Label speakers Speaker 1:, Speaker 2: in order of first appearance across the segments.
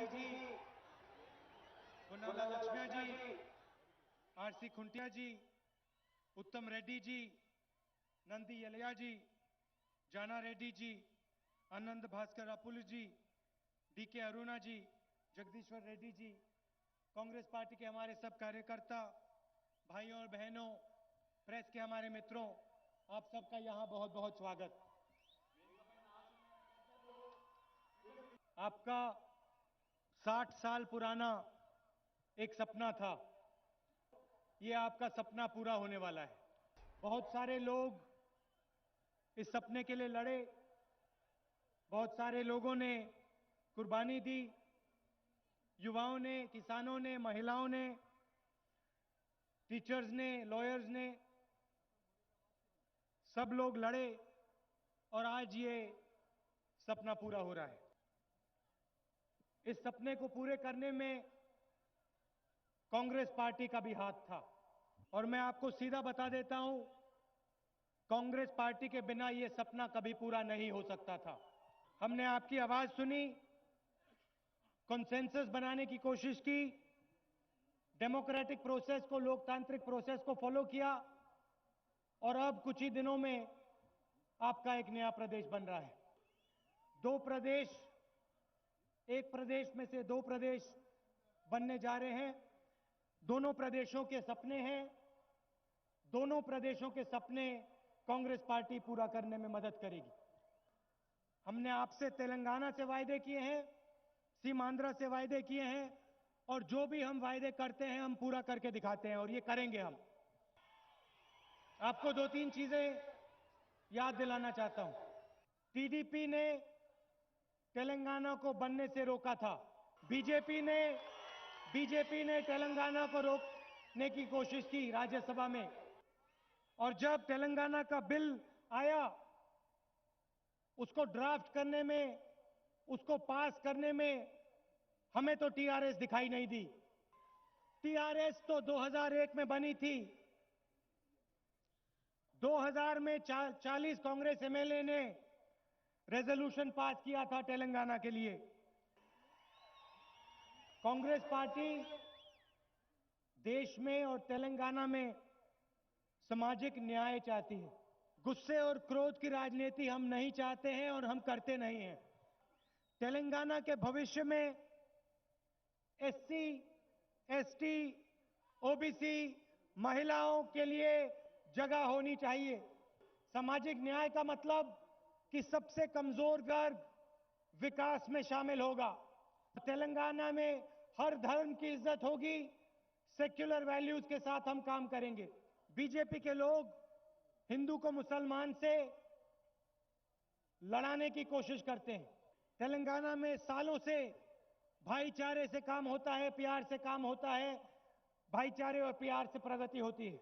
Speaker 1: रेड्डी जी, पुन्नाला लक्ष्म्या जी, RC Khuntia जी, उत्तम रेड्डी जी, नंदी यलया जी, जाना रेड्डी जी, आनंद भास्कर अपुल जी, DK Aruna जी, जगदीश्वर Reddy ji, Congress party के हमारे सब कार्यकर्ता, भाइयों और बहनों, प्रेस के हमारे मित्रों, आप सबका यहां बहुत बहुत स्वागत। आपका 60 साल पुराना एक सपना था, ये आपका सपना पूरा होने वाला है। बहुत सारे लोग इस सपने के लिए लड़े, बहुत सारे लोगों ने कुर्बानी दी, युवाओं ने, किसानों ने, महिलाओं ने, टीचर्स ने, लॉयर्स ने, सब लोग लड़े और आज ये सपना पूरा हो रहा है। इस सपने को पूरे करने में कांग्रेस पार्टी का भी हाथ था और मैं आपको सीधा बता देता हूं, कांग्रेस पार्टी के बिना यह सपना कभी पूरा नहीं हो सकता था। हमने आपकी आवाज सुनी, कॉन्सेंसस बनाने की कोशिश की, डेमोक्रेटिक प्रोसेस को, लोकतांत्रिक प्रोसेस को फॉलो किया और अब कुछ ही दिनों में आपका एक नया प्रदेश बन रहा है। दो प्रदेश, एक प्रदेश में से दो प्रदेश बनने जा रहे हैं। दोनों प्रदेशों के सपने हैं, दोनों प्रदेशों के सपने कांग्रेस पार्टी पूरा करने में मदद करेगी। हमने आपसे तेलंगाना से वायदे किए हैं, सीमांध्र से वायदे किए हैं और जो भी हम वायदे करते हैं हम पूरा करके दिखाते हैं और ये करेंगे हम। आपको दो तीन चीजें याद दिलाना चाहता हूं। टीडीपी ने तेलंगाना को बनने से रोका था, बीजेपी ने तेलंगाना को रोकने की कोशिश की राज्यसभा में और जब तेलंगाना का बिल आया, उसको ड्राफ्ट करने में, उसको पास करने में हमें तो टीआरएस दिखाई नहीं दी। टीआरएस तो 2001 में बनी थी। 2000 में 40 कांग्रेस एमएलए ने रेजोल्यूशन पास किया था तेलंगाना के लिए। कांग्रेस पार्टी देश में और तेलंगाना में सामाजिक न्याय चाहती है। गुस्से और क्रोध की राजनीति हम नहीं चाहते हैं और हम करते नहीं हैं। तेलंगाना के भविष्य में एससी, एसटी, ओबीसी, महिलाओं के लिए जगह होनी चाहिए। सामाजिक न्याय का मतलब कि सबसे कमजोर वर्ग विकास में शामिल होगा। तेलंगाना में हर धर्म की इज्जत होगी, सेक्युलर वैल्यूज के साथ हम काम करेंगे। बीजेपी के लोग हिंदू को मुसलमान से लड़ाने की कोशिश करते हैं। तेलंगाना में सालों से भाईचारे से काम होता है, प्यार से काम होता है, भाईचारे और प्यार से प्रगति होती है।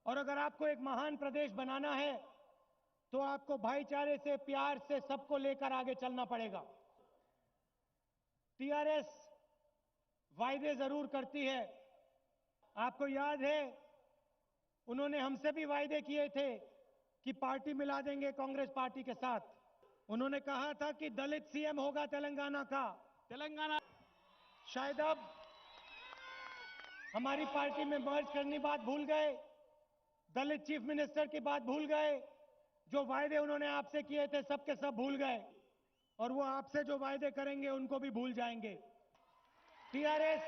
Speaker 1: और अगर आपको एक महान प्रदेश बनाना है तो आपको भाईचारे से, प्यार से सबको लेकर आगे चलना पड़ेगा। टीआरएस वायदे जरूर करती है। आपको याद है, उन्होंने हमसे भी वायदे किए थे कि पार्टी मिला देंगे कांग्रेस पार्टी के साथ। उन्होंने कहा था कि दलित सीएम होगा तेलंगाना का। तेलंगाना शायद अब हमारी पार्टी में मर्ज करनी बात भूल गए, दलित चीफ मिनिस्टर की बात भूल गए, जो वायदे उन्होंने आपसे किए थे सबके सब भूल गए और वो आपसे जो वायदे करेंगे उनको भी भूल जाएंगे। टीआरएस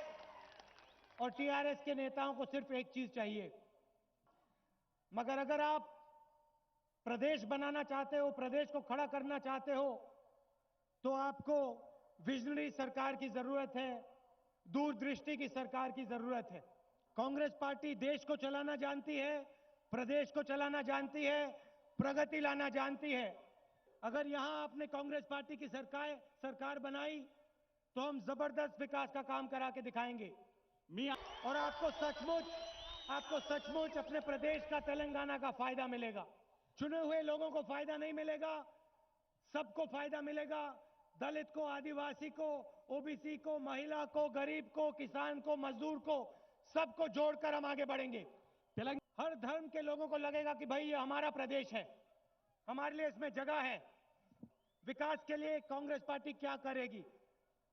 Speaker 1: और टीआरएस के नेताओं को सिर्फ एक चीज चाहिए, मगर अगर आप प्रदेश बनाना चाहते हो, प्रदेश को खड़ा करना चाहते हो, तो आपको विजनरी सरकार की जरूरत है, दूरदृष्टि की सरकार की जरूरत है। कांग्रेस पार्टी देश को चलाना जानती है, प्रदेश को चलाना जानती है, प्रगति लाना जानती है। अगर यहां आपने कांग्रेस पार्टी की सरकार बनाई तो हम जबरदस्त विकास का काम करा के दिखाएंगे और आपको सचमुच अपने प्रदेश का, तेलंगाना का फायदा मिलेगा। चुने हुए लोगों को फायदा नहीं मिलेगा, सबको फायदा मिलेगा। दलित को, आदिवासी को, ओबीसी को, महिला को, गरीब को, किसान को, मजदूर को, सबको जोड़कर हम आगे बढ़ेंगे। हर धर्म के लोगों को लगेगा कि भाई ये हमारा प्रदेश है, हमारे लिए इसमें जगह है। विकास के लिए कांग्रेस पार्टी क्या करेगी?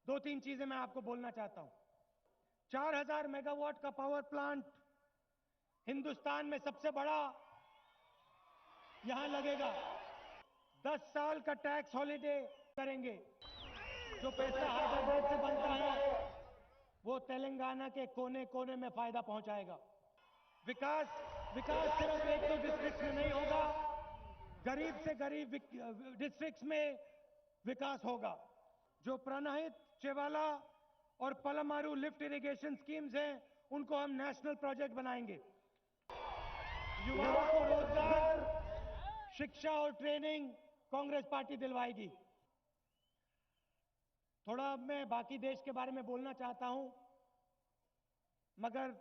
Speaker 1: दो तीन चीजें मैं आपको बोलना चाहता हूं। 4000 मेगावाट का पावर प्लांट हिंदुस्तान में सबसे बड़ा यहां लगेगा। 10 साल का टैक्स हॉलिडे करेंगे। जो पैसा हैदराबाद से बनता है वो तेलंगाना के कोने कोने में फायदा पहुंचाएगा। विकास विकास सिर्फ एक दो डिस्ट्रिक्ट में नहीं होगा, गरीब से गरीब डिस्ट्रिक्ट्स में विकास होगा। जो प्रणहित चेवाला और पलमारू लिफ्ट इरिगेशन स्कीम्स हैं उनको हम नेशनल प्रोजेक्ट बनाएंगे। युवाओं को रोजगार, शिक्षा और ट्रेनिंग कांग्रेस पार्टी दिलवाएगी। थोड़ा मैं बाकी देश के बारे में बोलना चाहता हूं, मगर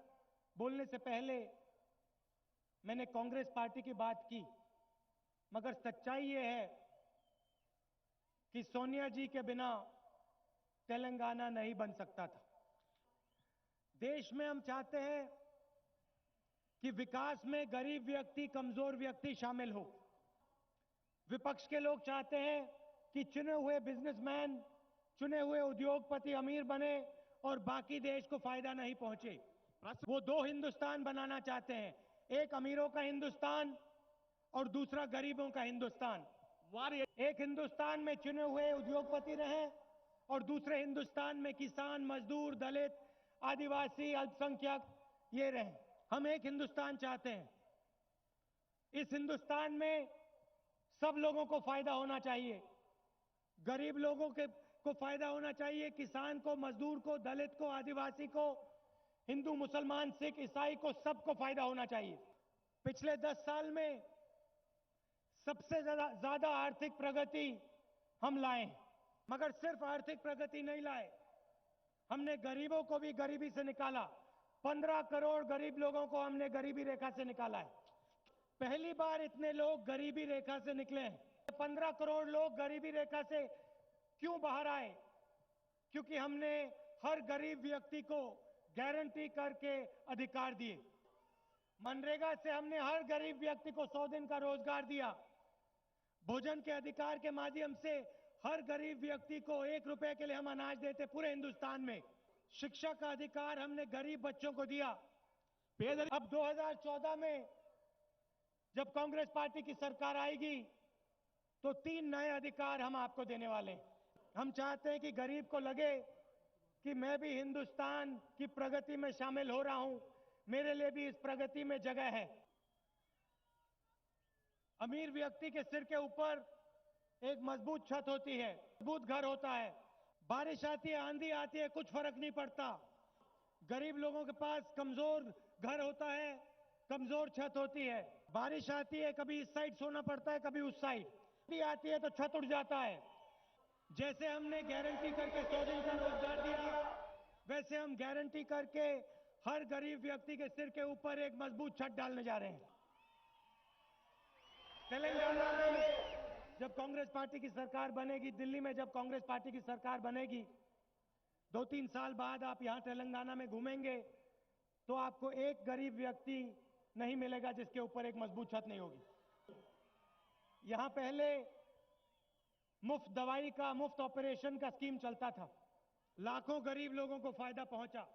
Speaker 1: बोलने से पहले मैंने कांग्रेस पार्टी की बात की, मगर सच्चाई यह है कि सोनिया जी के बिना तेलंगाना नहीं बन सकता था। देश में हम चाहते हैं कि विकास में गरीब व्यक्ति, कमजोर व्यक्ति शामिल हो। विपक्ष के लोग चाहते हैं कि चुने हुए बिजनेसमैन, चुने हुए उद्योगपति अमीर बने और बाकी देश को फायदा नहीं पहुंचे। वो दो हिंदुस्तान बनाना चाहते हैं, एक अमीरों का हिंदुस्तान और दूसरा गरीबों का हिंदुस्तान। एक हिंदुस्तान में चुने हुए उद्योगपति रहें और दूसरे हिंदुस्तान में किसान, मजदूर, दलित, आदिवासी, अल्पसंख्यक ये रहें। हम एक हिंदुस्तान चाहते हैं। इस हिंदुस्तान में सब लोगों को फायदा होना चाहिए। गरीब लोगों को फायदा होना चाहिए, किसान को, मजदूर को, दलित को, आदिवासी को, हिंदू, मुसलमान, सिख, ईसाई को, सबको फायदा होना चाहिए। पिछले 10 साल में सबसे ज्यादा आर्थिक प्रगति हम लाए, मगर सिर्फ आर्थिक प्रगति नहीं लाए, हमने गरीबों को भी गरीबी से निकाला। 15 करोड़ गरीब लोगों को हमने गरीबी रेखा से निकाला है। पहली बार इतने लोग गरीबी रेखा से निकले हैं। 15 करोड़ लोग गरीबी रेखा से क्यों बाहर आए? क्योंकि हमने हर गरीब व्यक्ति को गारंटी करके अधिकार दिए। मनरेगा से हमने हर गरीब व्यक्ति को 100 दिन का रोजगार दिया। भोजन के अधिकार के माध्यम से हर गरीब व्यक्ति को 1 रुपए के लिए हम अनाज देते पूरे हिंदुस्तान में। शिक्षा का अधिकार हमने गरीब बच्चों को दिया। अब 2014 में जब कांग्रेस पार्टी की सरकार आएगी तो 3 नए अधिकार हम आपको देने वाले हैं। हम चाहते हैं कि गरीब को लगे कि मैं भी हिंदुस्तान की प्रगति में शामिल हो रहा हूं, मेरे लिए भी इस प्रगति में जगह है। अमीर व्यक्ति के सिर के ऊपर एक मजबूत छत होती है, मजबूत घर होता है। बारिश आती है, आंधी आती है, कुछ फर्क नहीं पड़ता। गरीब लोगों के पास कमजोर घर होता है, कमजोर छत होती है। बारिश आती है, कभी इस साइड सोना पड़ता है, कभी उस साइड। आंधी आती है तो छत उड़ जाता है। जैसे हमने गारंटी करके 100 दिन का रोजगार दिया, वैसे हम गारंटी करके हर गरीब व्यक्ति के सिर के ऊपर एक मजबूत छत डालने जा रहे हैं। तेलंगाना में जब कांग्रेस पार्टी की सरकार बनेगी, दिल्ली में जब कांग्रेस पार्टी की सरकार बनेगी, 2-3 साल बाद आप यहां तेलंगाना में घूमेंगे तो आपको एक गरीब व्यक्ति नहीं मिलेगा जिसके ऊपर एक मजबूत छत नहीं होगी। यहां पहले मुफ्त दवाई का, मुफ्त ऑपरेशन का स्कीम चलता था, लाखों गरीब लोगों को फायदा पहुंचा।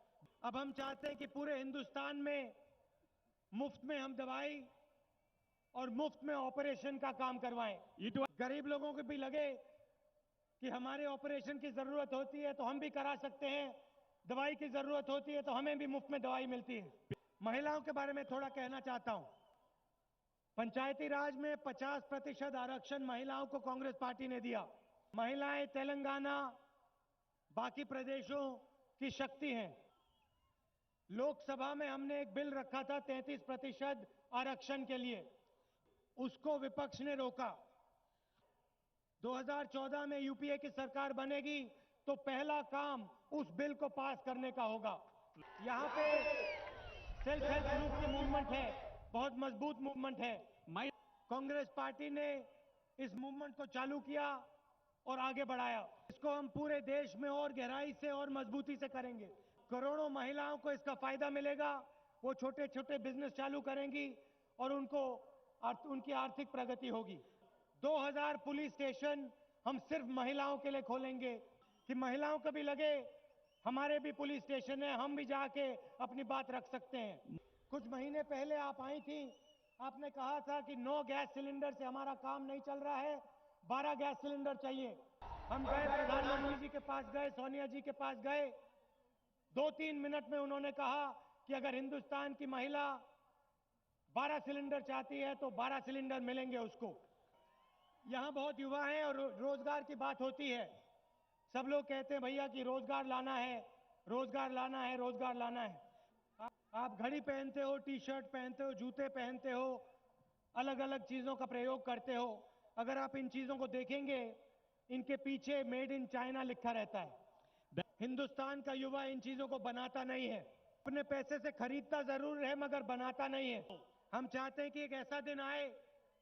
Speaker 1: अब हम चाहते हैं कि पूरे हिंदुस्तान में मुफ्त में हम दवाई और मुफ्त में ऑपरेशन का काम करवाएं। गरीब लोगों को भी लगे कि हमारे ऑपरेशन की जरूरत होती है तो हम भी करा सकते हैं, दवाई की जरूरत होती है तो हमें भी मुफ्त में दवाई मिलती है। महिलाओं के बारे में थोड़ा कहना चाहता हूं। पंचायती राज में 50% आरक्षण महिलाओं को कांग्रेस पार्टी ने दिया। महिलाएं तेलंगाना, बाकी प्रदेशों की शक्ति हैं। लोकसभा में हमने एक बिल रखा था 33% आरक्षण के लिए, उसको विपक्ष ने रोका। 2014 में यूपीए की सरकार बनेगी तो पहला काम उस बिल को पास करने का होगा। यहां पे सेल्फ हेल्प ग्रुप की मूवमेंट है, बहुत मजबूत मूवमेंट है। कांग्रेस पार्टी ने इस मूवमेंट को चालू किया और आगे बढ़ाया। इसको हम पूरे देश में और गहराई से और मजबूती से करेंगे। करोड़ों महिलाओं को इसका फायदा मिलेगा। वो छोटे छोटे बिजनेस चालू करेंगी और उनकी आर्थिक प्रगति होगी। 2000 पुलिस स्टेशन हम सिर्फ महिलाओं के लिए खोलेंगे। कि महिलाओं को भी लगे हमारे भी पुलिस स्टेशन है, हम भी जाके अपनी बात रख सकते हैं। कुछ महीने पहले आप आई थी, आपने कहा था कि 9 गैस सिलेंडर से हमारा काम नहीं चल रहा है, 12 गैस सिलेंडर चाहिए। हम गए, प्रधानमंत्री जी के पास गए, सोनिया जी के पास गए, 2-3 मिनट में उन्होंने कहा कि अगर हिंदुस्तान की महिला 12 सिलेंडर चाहती है तो 12 सिलेंडर मिलेंगे उसको। यहां बहुत युवा हैं और रोजगार की बात होती है, सब लोग कहते हैं भैया कि रोजगार लाना है, रोजगार लाना है, रोजगार लाना है। आप घड़ी पहनते हो, टी शर्ट पहनते हो, जूते पहनते हो, अलग अलग चीजों का प्रयोग करते हो। अगर आप इन चीजों को देखेंगे, इनके पीछे मेड इन चाइना लिखा रहता है। हिंदुस्तान का युवा इन चीजों को बनाता नहीं है, अपने पैसे से खरीदता जरूर है मगर बनाता नहीं है। हम चाहते हैं कि एक ऐसा दिन आए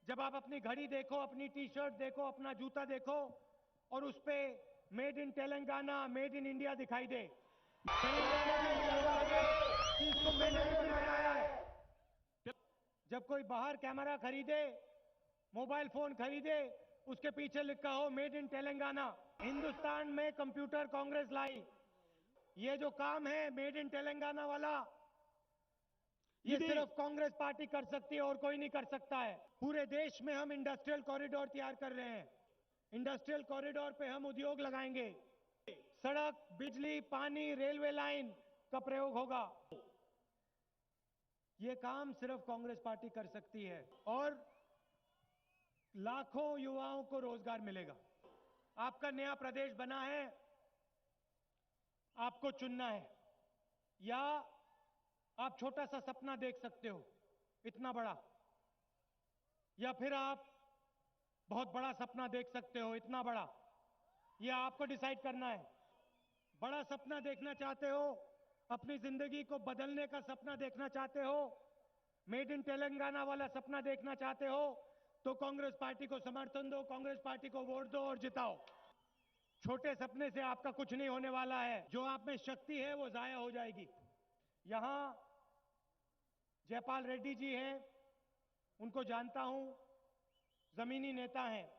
Speaker 1: जब आप अपनी घड़ी देखो, अपनी टी शर्ट देखो, अपना जूता देखो और उस पे made in Telangana, made in India दिखाई दे। इसको मैंने नहीं बनाया है। जब कोई बाहर कैमरा खरीदे, मोबाइल फोन खरीदे, उसके पीछे लिखा हो मेड इन तेलंगाना। हिंदुस्तान में कंप्यूटर कांग्रेस लाई। ये जो काम है मेड इन तेलंगाना वाला, ये सिर्फ कांग्रेस पार्टी कर सकती है और कोई नहीं कर सकता है। पूरे देश में हम इंडस्ट्रियल कॉरिडोर तैयार कर रहे हैं। इंडस्ट्रियल कॉरिडोर पे हम उद्योग लगाएंगे, सड़क, बिजली, पानी, रेलवे लाइन का प्रयोग होगा। ये काम सिर्फ कांग्रेस पार्टी कर सकती है और लाखों युवाओं को रोजगार मिलेगा। आपका नया प्रदेश बना है, आपको चुनना है, या आप छोटा सा सपना देख सकते हो इतना बड़ा, या फिर आप बहुत बड़ा सपना देख सकते हो इतना बड़ा। यह आपको डिसाइड करना है। बड़ा सपना देखना चाहते हो, अपनी जिंदगी को बदलने का सपना देखना चाहते हो, मेड इन तेलंगाना वाला सपना देखना चाहते हो, तो कांग्रेस पार्टी को समर्थन दो, कांग्रेस पार्टी को वोट दो और जिताओ। छोटे सपने से आपका कुछ नहीं होने वाला है। जो आप में शक्ति है वो जाया हो जाएगी। यहां जयपाल रेड्डी जी हैं, उनको जानता हूं, जमीनी नेता हैं।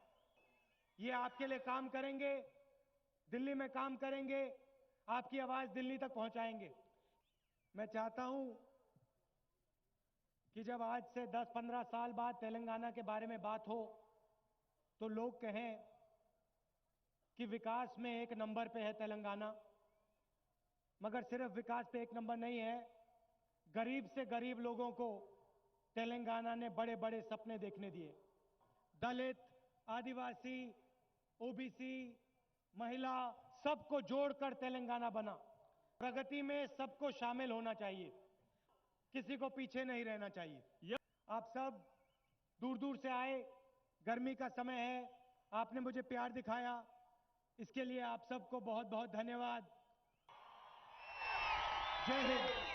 Speaker 1: ये आपके लिए काम करेंगे, दिल्ली में काम करेंगे, आपकी आवाज दिल्ली तक पहुंचाएंगे। मैं चाहता हूं कि जब आज से 10-15 साल बाद तेलंगाना के बारे में बात हो तो लोग कहें कि विकास में एक नंबर पे है तेलंगाना। मगर सिर्फ विकास पे एक नंबर नहीं है, गरीब से गरीब लोगों को तेलंगाना ने बड़े बड़े सपने देखने दिए। दलित, आदिवासी, ओबीसी, महिला, सबको जोड़कर तेलंगाना बना। प्रगति में सबको शामिल होना चाहिए, किसी को पीछे नहीं रहना चाहिए। आप सब दूर दूर से आए, गर्मी का समय है, आपने मुझे प्यार दिखाया, इसके लिए आप सबको बहुत बहुत धन्यवाद। जय हिंद।